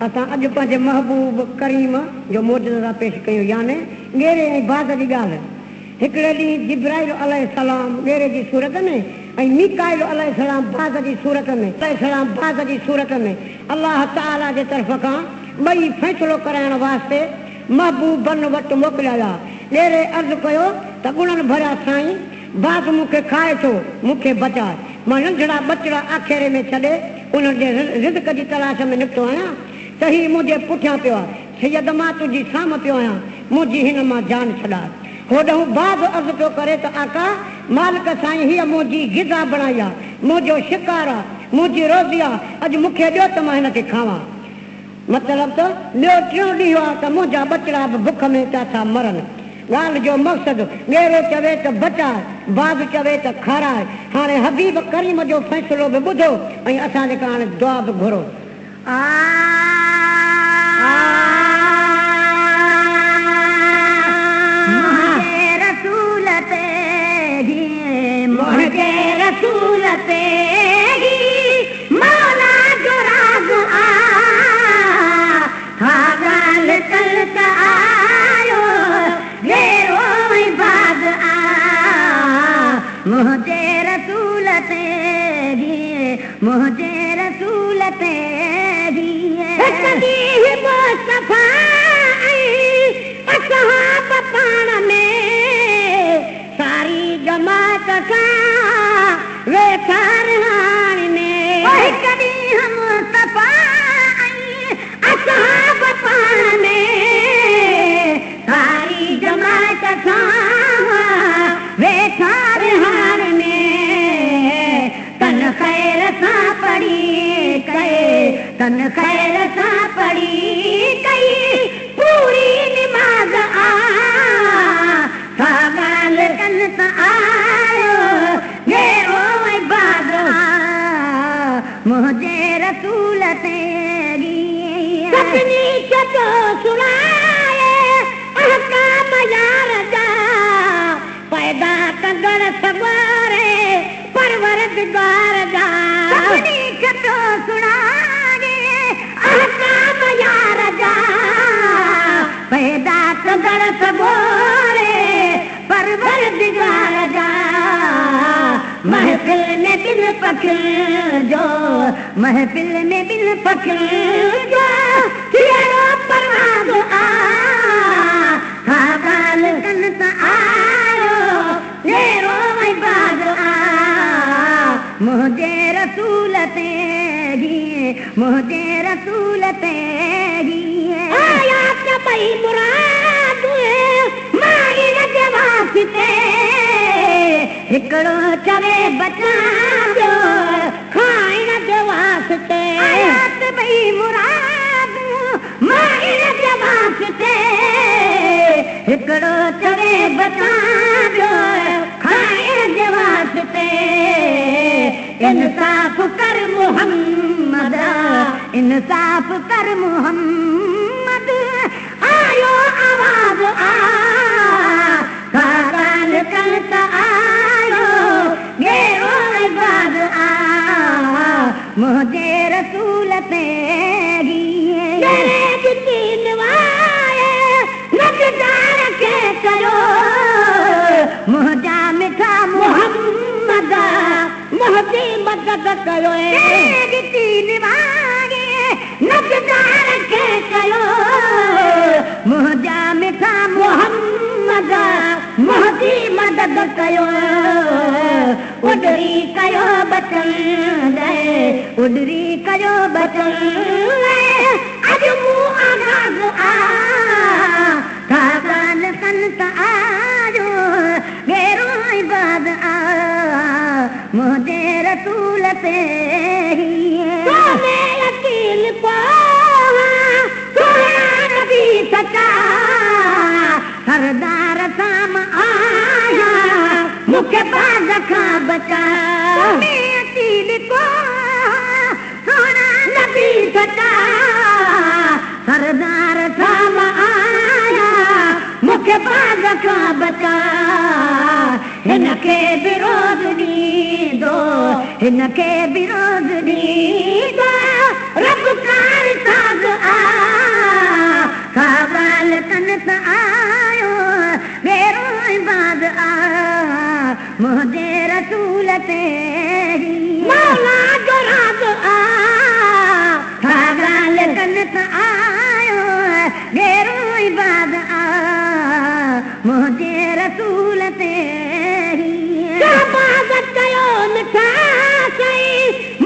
असां अॼु पंहिंजे महबूब करीम जो मोजज़ा पेश कयूं, याने ॻेरे ऐं बाज़ जी ॻाल्हि। हिकिड़े ॾींहुं जिब्राइल अलैहिस्सलाम ॻेरे जी सूरत में ऐं मीकाइल अलैहिस्सलाम बाज़ जी सूरत में अलाह ताला जे तरफ़ खां ॿई फ़ैसिलो कराइण वास्ते महबूबनि वटि मोकिलिया। ॻेरे अर्ज़ु कयो त गुणनि भरिया साईं, बाज़ मूंखे खाए थो, मूंखे बचाए। मां नंढड़ा बचड़ा आखेरे में छॾे उन्हनि जे रिज़्क़ जी तलाश में निकितो आहियां त ही मुंहिंजे पुठियां पियो आहे। सैयद मां तुंहिंजी साम पियो आहियां, मुंहिंजी हिन मां जान छॾा। होॾऊं बाज़ अर्ज़ु पियो करे त आका मालिक साईं, हीअ मुंहिंजी ग़िज़ा बणाई आहे, मुंहिंजो शिकार आहे, मुंहिंजी रोज़ी आहे, अॼु मूंखे ॾियो त मां हिन खे खावां। मतिलबु त ॿियो टियों ॾींहुं आहे त मुंहिंजा बचड़ा बि बुख में पिया था मरनि। ॻाल्हि जो मक़सदु ॻेरो चवे त बचाए, बाज़ चवे त खाराए। हाणे हबीब करीम जो फ़ैसिलो बि ॿुधो ऐं असांजे का हाणे दुआ बि घुरो। मुझे रसूल तेरी असहाब पाण में सारी जमात का वेठा रहण में कॾहिं हम असहाब पाण में सारी जमात का वेठा रहण में तन खैर सां पढ़ी कए, तन खैर सां पढ़ी कई पूरी निमाज़ आ सागाल कन त आयो ॻेरो ऐं बाज़ आ मुंहिंजे रसूल तेरी सभिनी चतो सुणाए अहकाम यार जा पैदा कंदड़ सवारे परवरदिगार जा सभिनी चतो सुणाए अहकाम यार जा पैदा कंदड़ सवारे परवरदिगार जा महफिल में बिन पखिल जो, महफिल में बिन पखिल जो तेरो परवाज़ आ सागाल कन त आयो ॻेरो ऐं बाज़ आ मुंहिंजे रसूल तेरी, मुंहिंजे रसूल तेरी आया त ॿई मुराद मां इन जे वास्ते हिकिड़ो चवे बचा ॿियो खाइण जे वास्ते आया त ॿई मुराद मां इन जे वास्ते हिकिड़ो चवे बचा ॿियो खाइण जे वास्ते इंसाफ़ कर मुहम्मद, इंसाफ़ कर मुहम्मद आयो आवाज़ आ सागाल कन त आयो ॻेरो ऐं बाज़ आ मुंहिंजे रसूल तेरी ॾिठी निवाए नज़दार खे कयो मुंहिंजा मिठा मुहम्मद मुंहिंजी मदद कयो ॾिठी निवाए नज़दार खे कयो मुंहिंजा मिठा मुहम्मद मुंहिंजी मदद कयो उडरी कयो बचन उडरी कयो बचन अॼु मूं आगाज़ आ सागाल कन त आयो ॻेरो ऐं बाज़ आ मुंहिंजे रसूल तेरी यकीन नबी सचा सरदार साम आया मूंखे बाज़ खां बचा यकीन सोना नबी सचा सरदार साम आया मूंखे बाज़ खां बचा हिनखे विरोध ॾींदो, हिनखे विरोध ॾींदो रब कार साज़ आ कनत आयो गेरो इबाद आ मुझे रसूल ते बाज़त कयो मिठा सही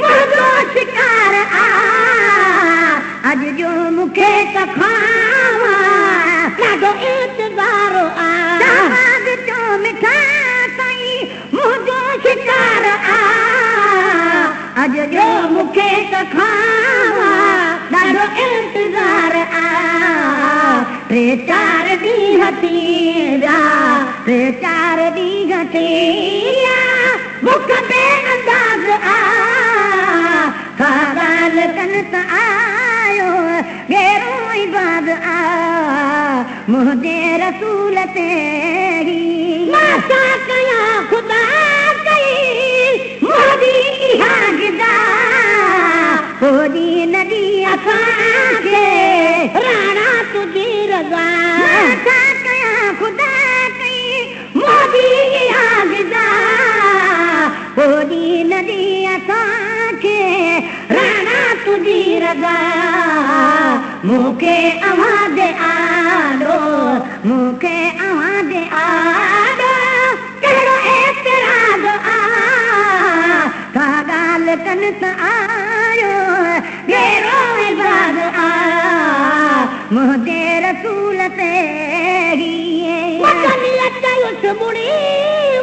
मुझो शिकार आ अज जो मुखे त खावा ॾाढो इंतज़ार आ बाज़त जो मिठा सही मुझो शिकार आ अज जो मुखे त खावा ॾाढो इंतज़ार आ टे चार ॾींहं थी विया टे चार ॾींहं थी विया बुख बेअंदाज़ आ ॻाल्हि कनि त आयो गेरो इबाद आ मुंहिंजे रसूल ते मां छा कयां ख़ुदा कई मुंहिंजी इहा गिदा होॾी नदी असांखे राणा तुंहिंजी रज़ा छा कयां ख़ुदा कई मुंहिंजी इहा गिदा होॾी नदी असांखे राणा तुंहिंजी रज़ा मूंखे आवाज़ आॾो मूंखे आवाज़ आॾो कहिड़ो एतिराज़ आ का ॻाल्हि कनि त आयो गेरो इबाद आ मुंहिंजे रसूल ते चयुसि मुड़ी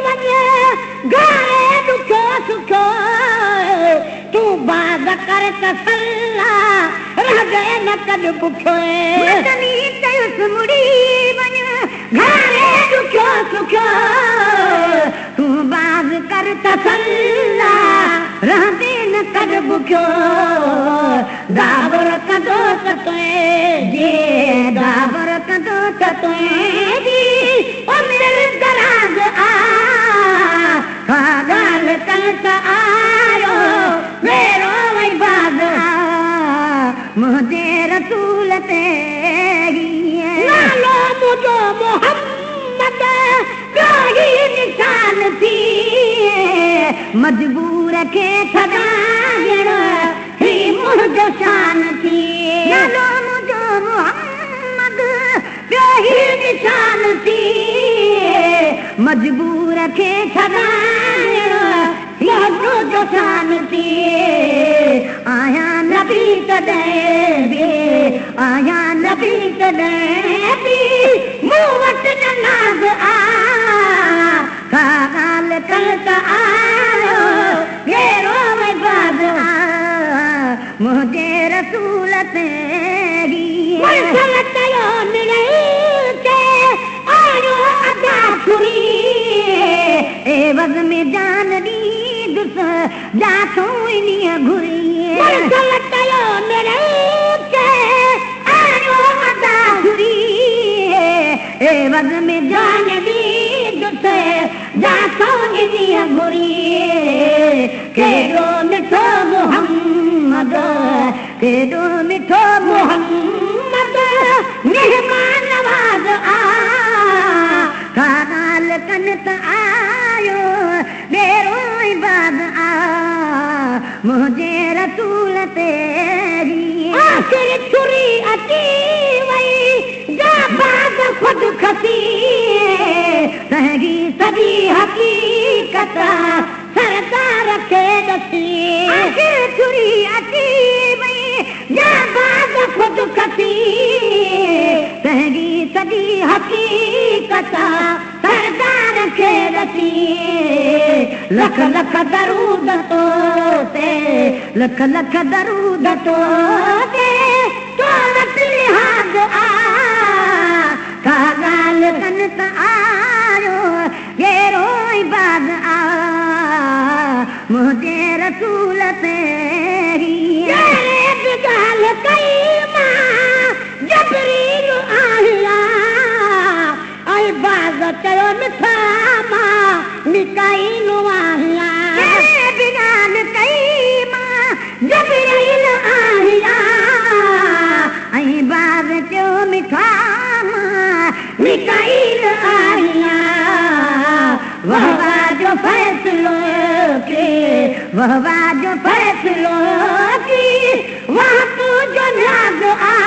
वञ घणे ॾुखियो सुखियो तूं बाज़ कर त सला रहे न कॾहिं बुखियो चयुसि मुड़ी वञ घणे ॾुखियो सुखियो तूं बाज़ कर त सला रहंदे न कॾहिं बुखियो दाबर कंदो त तुंहिंजे दाबर कंदो त तुंहिंजी उमिरि दराज़ आ ॻाल्हि कनि त आयो मेरो इबाद आ मुंहिंजे रसूल ते नालो मुंहिंजो मोहम्मद ॿियो ई निशान थी मजबूर खे छॾाइण ही मुंहिंजो शान थी नालो मुंहिंजो मोहम्मद ॿियो ई निशान थी मजबूर खे छॾाइण ही मुंहिंजो शान थी आया नबी तॾहिं बि आया नबी तॾहिं बि मूं वटि न नाज़ आ का ॻाल्हि कनि त आयो गेरो इबाद आ मुंहिंजे रसूल ते चयो आयो अदा छुरी एवज़ में जान ॾींदुसि जाथो इन्हीअ घुरी चयो आयो अदा छुरी एवज़ में जान ॾींदुसि जाथो इन्हीअ घुरी केॾो मिठो मोहम्मद केॾो मिठो मोहम्मद मेहमान नवाज़ आ का ॻाल्हि कनि त आयो मेरो इबाद आ मुंहिंजे रसूल ते आख़िर छुरी अची वई जा बाज़ ख़ुदि खसी तंहिंजी सॼी हक़ीक़त सरदार खे ॾसी आख़िर छुरी अची वई जा बाज़ ख़ुदि खसी तंहिंजी सॼी हक़ीक़त सरदार खे ॾसी लख लख दरूद तो ते लख लख दरूद तो ते तो वटि लिहाज़ आ का ॻाल्हि कनि त आयो गेरो इबाद आ मुंहिंजे रसूल ते ॻाल्हि कई मां जबरील आहिया ऐं बाज़ चयो मिठा मां मिकाईल आहिया ॻाल्हि कई मां जबरील आहिया ऐं बाज़ चयो मिठा मां मिकाईल आहिया वहवा जो फैसलो के वहवा जो फैसलो की वहाँ तुझो नाज़ आ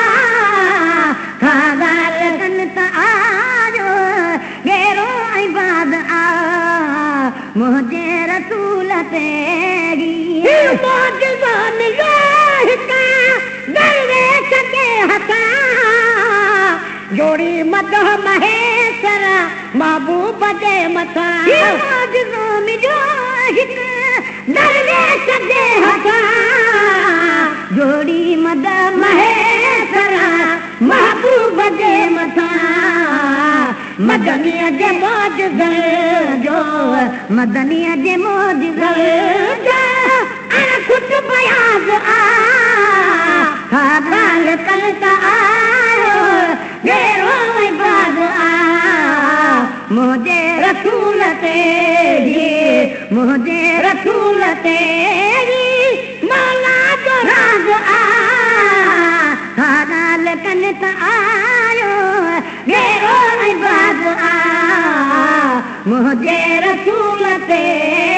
महेश्वर महबूब जे मथा दरवेश जे हथा जोड़ी मद महेश्वर महबूब जे मथा मदनीअ जे मौजज़े जो मदनीअ जे मौजज़े जो अण खुट बयाज़ आ हाल कलता आयो गेरो बाज़ आ मुझे रसूल तेरी मुझे रसूल तेरी मौला जो राज आ हाल कलता आयो गेरो बाज़ आ मुझे रसूल तेरी